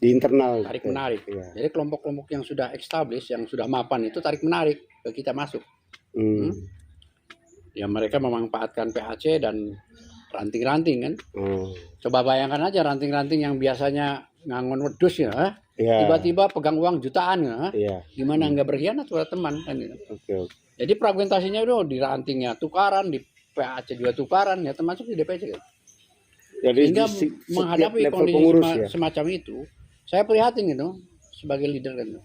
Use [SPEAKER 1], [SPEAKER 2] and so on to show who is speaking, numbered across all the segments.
[SPEAKER 1] di internal
[SPEAKER 2] tarik
[SPEAKER 1] gitu.
[SPEAKER 2] menarik.
[SPEAKER 1] Iya.
[SPEAKER 2] Jadi kelompok-kelompok yang sudah established, yang sudah mapan itu tarik menarik ke kita masuk. Ya mereka memanfaatkan PAC dan ranting-ranting kan. Coba bayangkan aja ranting-ranting yang biasanya ngangon wedus ya, tiba-tiba pegang uang jutaan ya. Gimana nggak berkhianat pada teman kan gitu. Jadi fragmentasinya itu di rantingnya tukaran, di PAC juga tukaran ya, termasuk di DPC kan.
[SPEAKER 1] Jadi
[SPEAKER 2] sehingga menghadapi kondisi pengurus, semacam itu, saya prihatin gitu sebagai leader kan.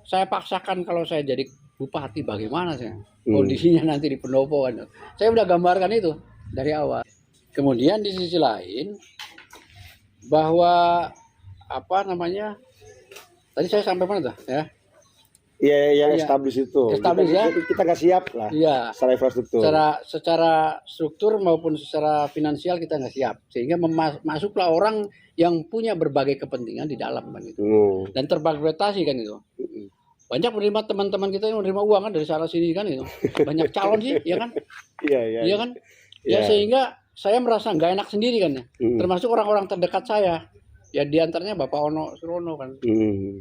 [SPEAKER 2] Saya paksakan kalau saya jadi bupati bagaimana saya kondisinya nanti di pendopo kan. Saya udah gambarkan itu dari awal. Kemudian di sisi lain bahwa apa namanya, tadi saya sampai mana tuh ya?
[SPEAKER 1] Iya, yang establish itu.
[SPEAKER 2] Establish
[SPEAKER 1] kita nggak siap lah.
[SPEAKER 2] Iya.
[SPEAKER 1] Secara infrastruktur.
[SPEAKER 2] Secara struktur maupun secara finansial kita nggak siap, sehingga masuklah orang yang punya berbagai kepentingan di dalam kan itu. Dan terfragmentasi kan itu. Banyak menerima teman-teman kita yang menerima uang kan dari sana sini kan itu. Banyak calon sih, ya kan? Iya kan? Ya sehingga saya merasa nggak enak sendiri kan ya. Termasuk orang-orang terdekat saya. Ya diantaranya Bapak Ono Surono kan.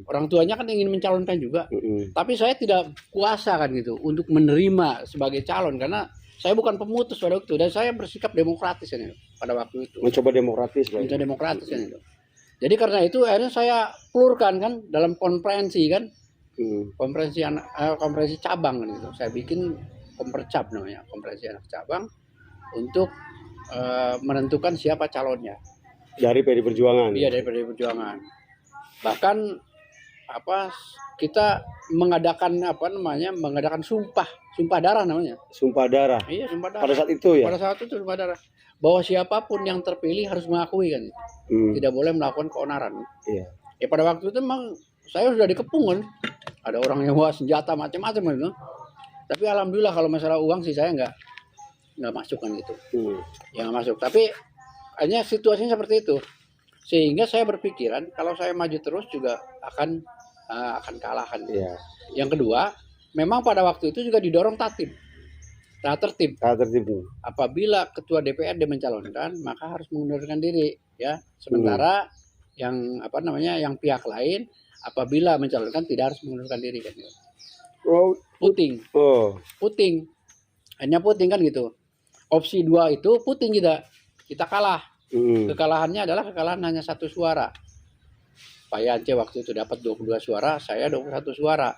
[SPEAKER 2] Orang tuanya kan ingin mencalonkan juga. Tapi saya tidak kuasa kan gitu untuk menerima sebagai calon karena saya bukan pemutus pada waktu itu dan saya bersikap demokratis kan itu pada waktu itu.
[SPEAKER 1] Mencoba demokratis kan.
[SPEAKER 2] Mencoba demokratis kan itu. Jadi karena itu akhirnya saya plurkan kan dalam konferensi kan. Konferensi cabang kan itu. Saya bikin kompercap namanya, konferensi anak cabang untuk menentukan siapa calonnya.
[SPEAKER 1] Dari PDI Perjuangan.
[SPEAKER 2] Iya, dari PDI Perjuangan. Bahkan apa kita mengadakan sumpah darah namanya. Sumpah darah. Iya, sumpah darah.
[SPEAKER 1] Pada saat itu ya.
[SPEAKER 2] Pada saat itu sumpah darah. Bahwa siapapun yang terpilih harus mengakui kan. Tidak boleh melakukan keonaran.
[SPEAKER 1] Iya.
[SPEAKER 2] Ya pada waktu itu memang saya sudah dikepung kan. Ada orang yang bawa senjata macam-macam gitu. Tapi alhamdulillah kalau masalah uang sih saya nggak masuk kan gitu. Ya nggak masuk. Tapi hanya situasinya seperti itu, sehingga saya berpikiran kalau saya maju terus juga akan kalah kan. Yang kedua, memang pada waktu itu juga didorong tertib. Apabila ketua DPRD mencalonkan, maka harus mengundurkan diri, ya. Sementara yang yang pihak lain apabila mencalonkan tidak harus mengundurkan diri kan. Puting, hanya puting kan gitu. Opsi 2 itu puting kita kalah. Kekalahannya adalah kekalahan hanya 1 suara. Pak Yance waktu itu dapat 22 suara, saya 21 suara.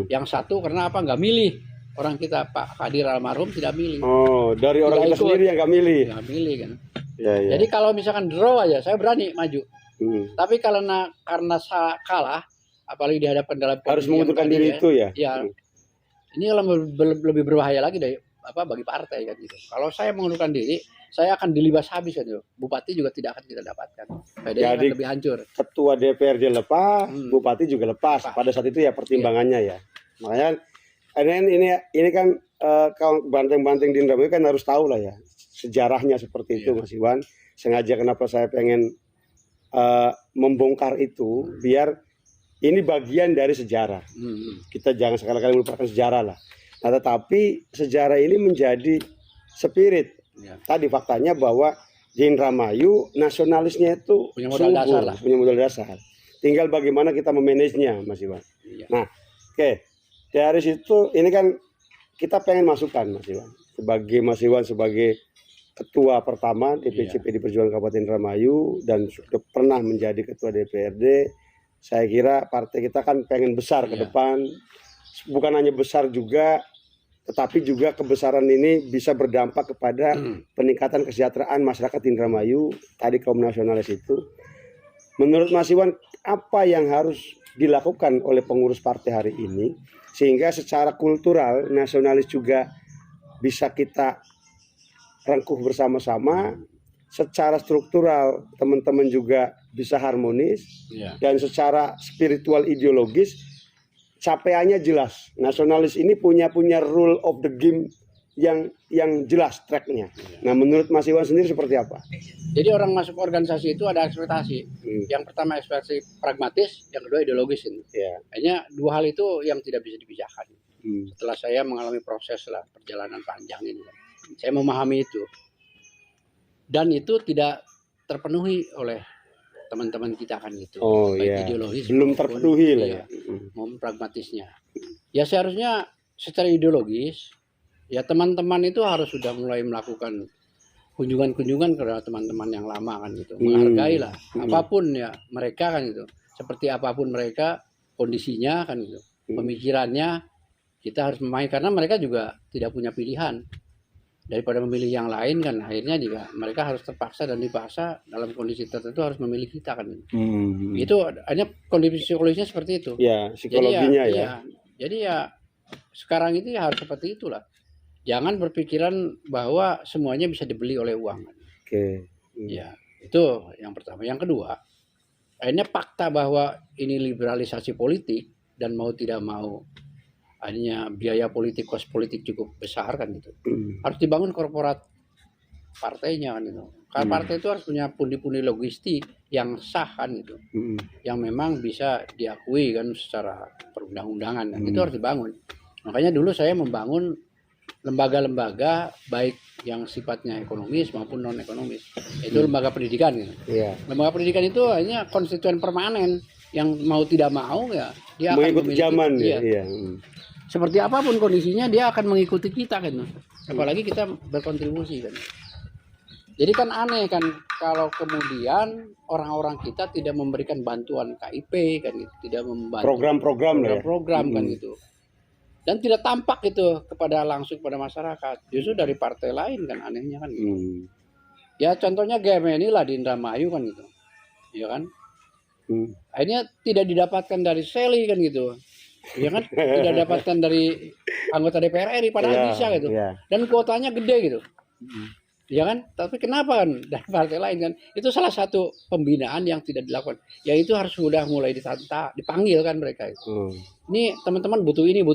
[SPEAKER 2] Yang satu karena apa? Nggak milih. Orang kita Pak Kadir almarhum tidak milih.
[SPEAKER 1] Dari orang kita sendiri yang nggak milih.
[SPEAKER 2] Nggak milih kan. Jadi kalau misalkan draw aja, saya berani maju. Tapi karena saya kalah, apalagi dihadapkan dalam
[SPEAKER 1] harus mengundurkan diri itu ya.
[SPEAKER 2] Ini lebih berbahaya lagi bagi partai kan gitu. Kalau saya mengundurkan diri, saya akan dilibas habis kan itu. Bupati juga tidak akan kita dapatkan. Jadi lebih hancur.
[SPEAKER 1] Ketua DPRD lepas, bupati juga lepas. Pada saat itu ya pertimbangannya ya. Makanya ini kan kalau banteng-banteng di Indramayu kan harus tahu lah ya sejarahnya seperti itu Mas Iwan. Sengaja kenapa saya pengen membongkar itu biar ini bagian dari sejarah. Kita jangan sekali-kali melupakan sejarah lah. Nah, tetapi sejarah ini menjadi spirit. Tadi faktanya bahwa di Indramayu nasionalisnya itu
[SPEAKER 2] punya modal dasar.
[SPEAKER 1] Tinggal bagaimana kita memanagenya, Mas Iwan. Nah, dari situ ini kan kita pengen masukkan Mas Iwan. Mas Iwan sebagai ketua pertama DPC PDI Perjuangan Kabupaten Indramayu dan sudah pernah menjadi ketua DPRD. Saya kira partai kita kan pengen besar ke depan. Bukan hanya besar juga, tetapi juga kebesaran ini bisa berdampak kepada peningkatan kesejahteraan masyarakat Indramayu. Tadi kaum nasionalis itu. Menurut Mas Iwan, apa yang harus dilakukan oleh pengurus partai hari ini sehingga secara kultural nasionalis juga bisa kita rangkuh bersama-sama, secara struktural teman-teman juga bisa harmonis, dan secara spiritual ideologis capaiannya jelas. Nasionalis ini punya rule of the game yang jelas tracknya. Nah, menurut Mas Iwan sendiri seperti apa?
[SPEAKER 2] Jadi orang masuk organisasi itu ada ekspektasi. Yang pertama ekspektasi pragmatis, yang kedua ideologis. Hanya 2 hal itu yang tidak bisa dipisahkan. Setelah saya mengalami proses perjalanan panjang ini, saya memahami itu. Dan itu tidak terpenuhi oleh teman-teman kita kan gitu.
[SPEAKER 1] Oh
[SPEAKER 2] Baik
[SPEAKER 1] iya.
[SPEAKER 2] ideologis
[SPEAKER 1] Belum
[SPEAKER 2] maupun,
[SPEAKER 1] terpenuhi lah
[SPEAKER 2] iya,
[SPEAKER 1] ya.
[SPEAKER 2] maupun pragmatisnya. Ya seharusnya secara ideologis ya teman-teman itu harus sudah mulai melakukan kunjungan-kunjungan ke teman-teman yang lama kan gitu. Menghargai lah apapun ya mereka kan gitu. Seperti apapun mereka kondisinya kan gitu. Pemikirannya kita harus memahami karena mereka juga tidak punya pilihan. Daripada memilih yang lain kan akhirnya juga mereka harus terpaksa dan dipaksa dalam kondisi tertentu harus memilih kita kan. Itu hanya kondisi psikologisnya seperti itu.
[SPEAKER 1] Ya, psikologinya ya.
[SPEAKER 2] Iya. Jadi ya sekarang itu ya harus seperti itulah. Jangan berpikiran bahwa semuanya bisa dibeli oleh uang.
[SPEAKER 1] Oke.
[SPEAKER 2] Ya, itu yang pertama. Yang kedua, akhirnya fakta bahwa ini liberalisasi politik dan mau tidak mau hanya biaya politik, kos politik cukup besar kan gitu. Harus dibangun korporat partainya kan itu. Karena partai itu harus punya pundi-pundi logistik yang sah kan gitu. Yang memang bisa diakui kan secara perundang-undangan kan. Itu harus dibangun. Makanya dulu saya membangun lembaga-lembaga baik yang sifatnya ekonomis maupun non ekonomis. Itu lembaga pendidikan gitu. Lembaga pendidikan itu hanya konstituen permanen yang mau tidak mau ya dia
[SPEAKER 1] mengikuti zaman ya.
[SPEAKER 2] Seperti apapun kondisinya dia akan mengikuti kita kan. Apalagi kita berkontribusi kan. Jadi kan aneh kan kalau kemudian orang-orang kita tidak memberikan bantuan KIP kan gitu, tidak membantu program-program kan gitu. Dan tidak tampak gitu kepada langsung pada masyarakat. Justru dari partai lain kan anehnya kan gitu. Ya contohnya GMNI lah di Indramayu kan gitu. Ya kan? Akhirnya tidak didapatkan dari Seli kan gitu. Ya kan? Tidak didapatkan dari anggota DPR RI padahal bisa gitu. Dan kuotanya gede gitu. Ya kan? Tapi kenapa kan dari partai lain kan? Itu salah satu pembinaan yang tidak dilakukan. Ya itu harus sudah mulai dipanggil kan mereka itu. Ini teman-teman butuh ini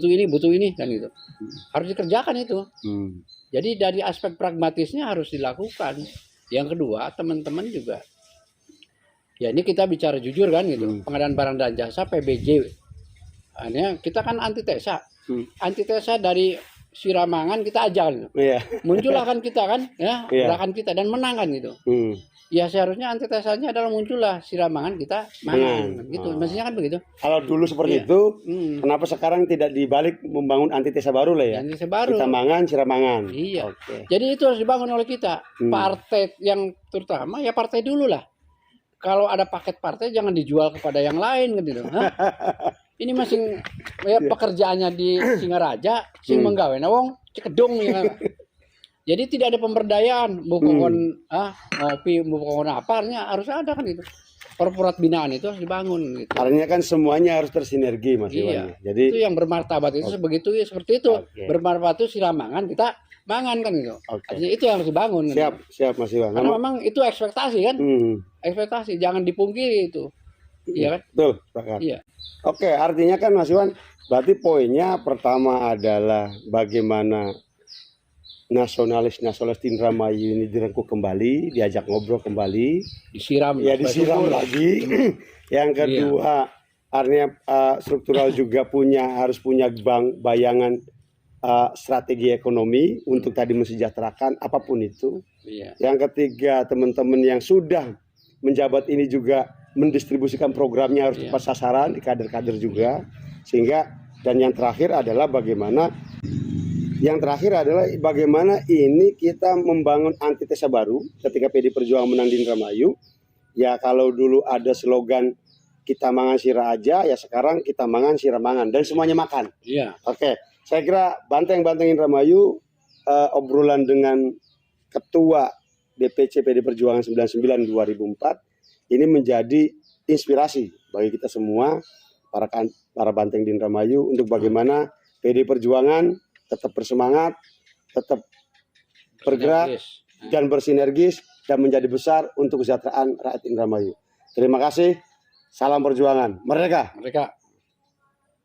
[SPEAKER 2] kan gitu. Harus dikerjakan itu. Jadi dari aspek pragmatisnya harus dilakukan. Yang kedua, teman-teman juga ya ini kita bicara jujur kan gitu. Pengadaan barang dan jasa PBJ. Hanya kita kan antitesa. Antitesa dari Siramangan kita ajak gitu. Muncullah kan kita kan ya, gerakan kita dan menang kan gitu. Ya seharusnya antitesanya adalah muncullah Siramangan kita mangan gitu. Maksudnya kan begitu.
[SPEAKER 1] Kalau dulu seperti itu, kenapa sekarang tidak dibalik membangun antitesa baru lah ya?
[SPEAKER 2] Antitesa baru.
[SPEAKER 1] Kita mangan, Siramangan.
[SPEAKER 2] Iya. Jadi itu harus dibangun oleh kita. Partai yang terutama ya partai dulu lah. Kalau ada paket partai jangan dijual kepada yang lain kan gitu. Ini masing ya pekerjaannya di Singaraja, sing menggawe wong Cekedung ya. Jadi tidak ada pemberdayaan, bukan ngopi, bukan apa, harus ada kan itu. Korporat binaan itu harus dibangun gitu.
[SPEAKER 1] Artinya kan semuanya harus tersinergi Mas Iwan. Jadi
[SPEAKER 2] itu yang bermartabat itu sebegitu ya seperti itu. Bermartabat itu Siramangan kita mangan kan gitu. Artinya itu yang harus dibangun.
[SPEAKER 1] Siap Mas Iwan.
[SPEAKER 2] Karena memang itu ekspektasi kan. Ekspektasi jangan dipungkiri itu. Iya kan?
[SPEAKER 1] Betul, sepakat.
[SPEAKER 2] Iya.
[SPEAKER 1] Oke, artinya kan Mas Iwan, berarti poinnya pertama adalah bagaimana nasionalis di Indramayu ini direngkuh kembali, diajak ngobrol kembali,
[SPEAKER 2] disiram
[SPEAKER 1] lagi. Yang kedua, artinya struktural juga harus punya bayangan strategi ekonomi untuk tadi mensejahterakan apapun itu. Yang ketiga, teman-teman yang sudah menjabat ini juga mendistribusikan programnya harus tepat sasaran di kader-kader juga, sehingga dan yang terakhir adalah bagaimana ini kita membangun antitesa baru ketika PD Perjuangan menang di Indramayu. Ya kalau dulu ada slogan kita mangan sira aja, ya sekarang kita mangan sira mangan dan semuanya makan. Oke, saya kira Banteng Indramayu obrolan dengan Ketua DPC PD Perjuangan 99 2004 ini menjadi inspirasi bagi kita semua para Banteng di Indramayu untuk bagaimana PD Perjuangan tetap bersemangat, tetap bergerak dan bersinergis dan menjadi besar untuk kesejahteraan rakyat Indramayu. Terima kasih. Salam perjuangan. Merdeka.